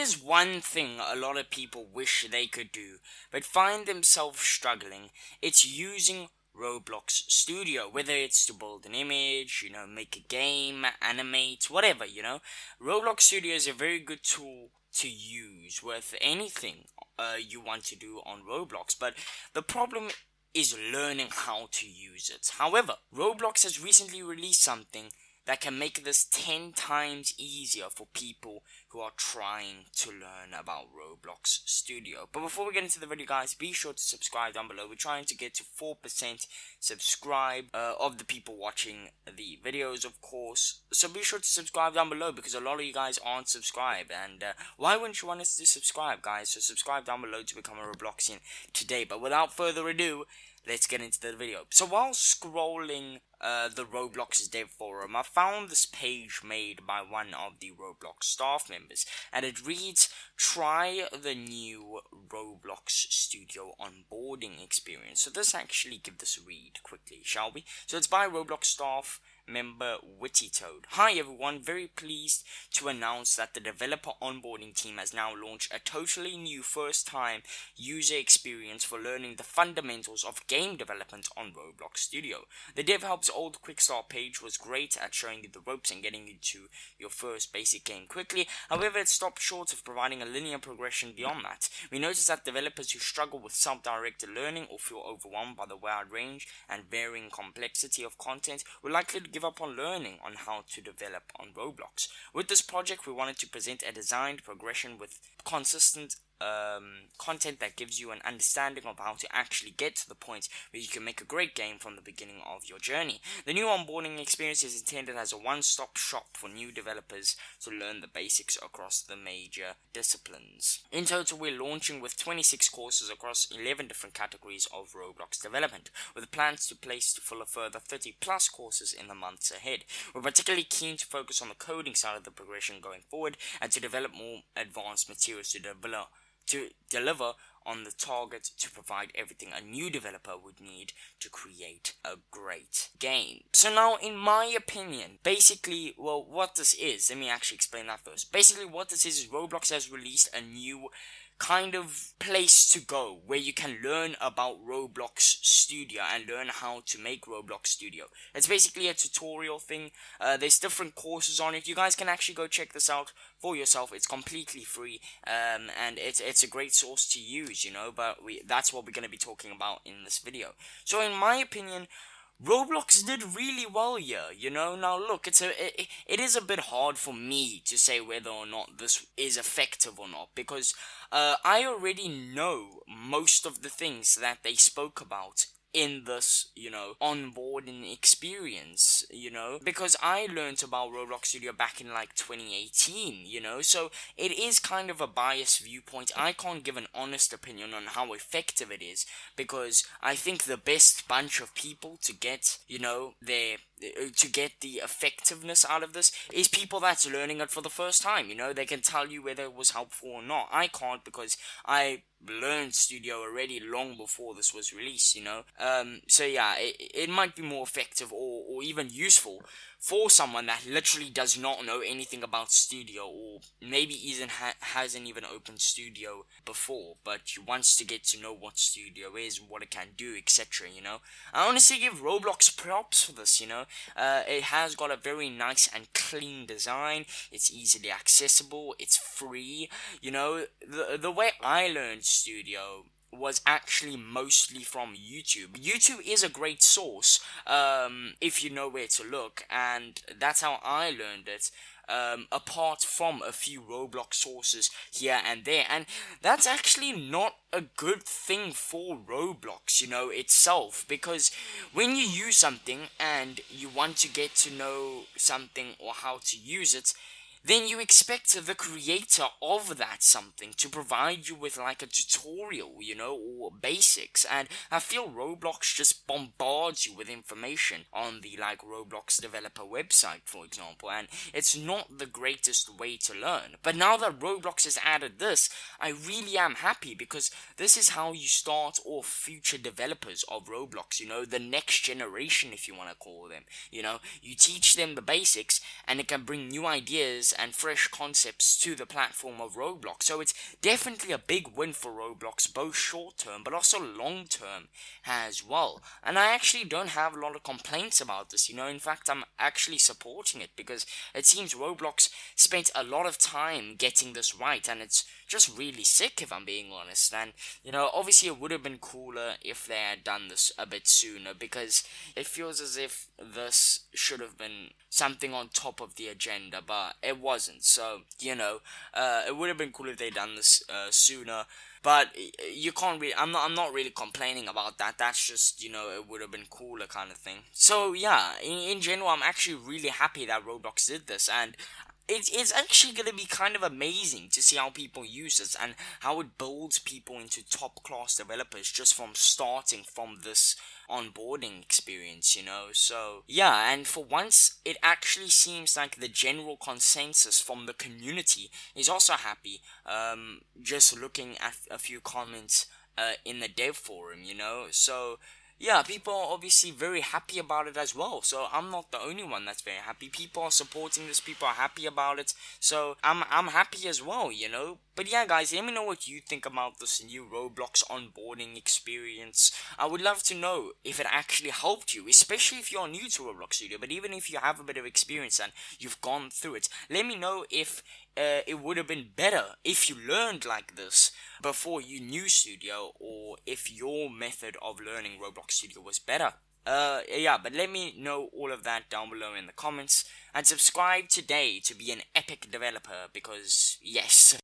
is one thing a lot of people wish they could do, but find themselves struggling, it's using Roblox Studio. Whether it's to build an image, make a game, animate, whatever, Roblox Studio is a very good tool to use with anything you want to do on Roblox. But the problem is learning how to use it. However, Roblox has recently released something that can make this 10 times easier for people who are trying to learn about Roblox Studio. But before we get into the video, guys, be sure to subscribe down below. We're trying to get to 4% subscribe of the people watching the videos, of course. So be sure to subscribe down below, because a lot of you guys aren't subscribed. And why wouldn't you want us to subscribe, guys? So subscribe down below to become a Robloxian today. But without further ado, let's get into the video. So while scrolling the Roblox dev forum, I found this page made by one of the Roblox staff members, and it reads, "Try the new Roblox Studio onboarding experience." So let's actually give this a read quickly, shall we? So it's by Roblox staff member Witty Toad. "Hi everyone, very pleased to announce that the developer onboarding team has now launched a totally new first-time user experience for learning the fundamentals of game development on Roblox Studio. The Dev Help's old quick start page was great at showing you the ropes and getting you to your first basic game quickly. However, it stopped short of providing a linear progression beyond that. We noticed that developers who struggle with self-directed learning or feel overwhelmed by the wide range and varying complexity of content were likely to give up on learning on how to develop on Roblox. With this project, we wanted to present a designed progression with consistent content that gives you an understanding of how to actually get to the point where you can make a great game from the beginning of your journey. The new onboarding experience is intended as a one-stop shop for new developers to learn the basics across the major disciplines. In total, we're launching with 26 courses across 11 different categories of Roblox development, with plans to place to fill a further 30 plus courses in the months ahead. We're particularly keen to focus on the coding side of the progression going forward, and to develop more advanced materials to deliver on the target to provide everything a new developer would need to create a great game." So now, in my opinion, basically, well, what this is, let me actually explain that first. Basically, what this is Roblox has released a new kind of place to go where you can learn about Roblox Studio and learn how to make Roblox Studio. It's basically a tutorial thing. There's different courses on it. You guys can actually go check this out for yourself. It's completely free, and it's a great source to use, but that's what we're going to be talking about in this video. So in my opinion, Roblox did really well here, Now look, it is a bit hard for me to say whether or not this is effective or not, because I already know most of the things that they spoke about in this, onboarding experience, because I learned about Roblox Studio back in like 2018, so it is kind of a biased viewpoint. I can't give an honest opinion on how effective it is, because I think the best bunch of people to get, to get the effectiveness out of this is people that's learning it for the first time. They can tell you whether it was helpful or not. I can't, because I learned Studio already long before this was released, so yeah, it might be more effective or even useful for someone that literally does not know anything about Studio, or maybe hasn't even opened Studio before, but wants to get to know what Studio is, what it can do, etc. I honestly give Roblox props for this. It has got a very nice and clean design. It's easily accessible. It's free. The way I learned Studio was actually mostly from YouTube. YouTube is a great source if you know where to look, and that's how I learned it. Apart from a few Roblox sources here and there, and that's actually not a good thing for Roblox, itself, because when you use something and you want to get to know something or how to use it, then you expect the creator of that something to provide you with like a tutorial, or basics. And I feel Roblox just bombards you with information on the like Roblox developer website, for example, and it's not the greatest way to learn. But now that Roblox has added this, I really am happy, because this is how you start off future developers of Roblox, the next generation, if you want to call them. You teach them the basics, and it can bring new ideas ideas and fresh concepts to the platform of Roblox. So it's definitely a big win for Roblox, both short term but also long term as well. And I actually don't have a lot of complaints about this, in fact I'm actually supporting it because it seems Roblox spent a lot of time getting this right, and it's just really sick if I'm being honest. And obviously it would have been cooler if they had done this a bit sooner, because it feels as if this should have been something on top of the agenda, but it wasn't. So it would have been cool if they done this sooner. But you can't really. I'm not really complaining about that. That's just it would have been cooler kind of thing. So yeah, in general, I'm actually really happy that Roblox did this, and it's actually going to be kind of amazing to see how people use this and how it builds people into top class developers just from starting from this onboarding experience, So yeah, and for once it actually seems like the general consensus from the community is also happy. Just looking at a few comments in the dev forum, So yeah, people are obviously very happy about it as well. So I'm not the only one that's very happy. People are supporting this. People are happy about it. So I'm happy as well, But yeah, guys, let me know what you think about this new Roblox onboarding experience. I would love to know if it actually helped you, especially if you're new to Roblox Studio. But even if you have a bit of experience and you've gone through it, let me know if it would have been better if you learned like this before you knew Studio, or if your method of learning Roblox Studio was better. Yeah, but let me know all of that down below in the comments, and subscribe today to be an epic developer, because yes.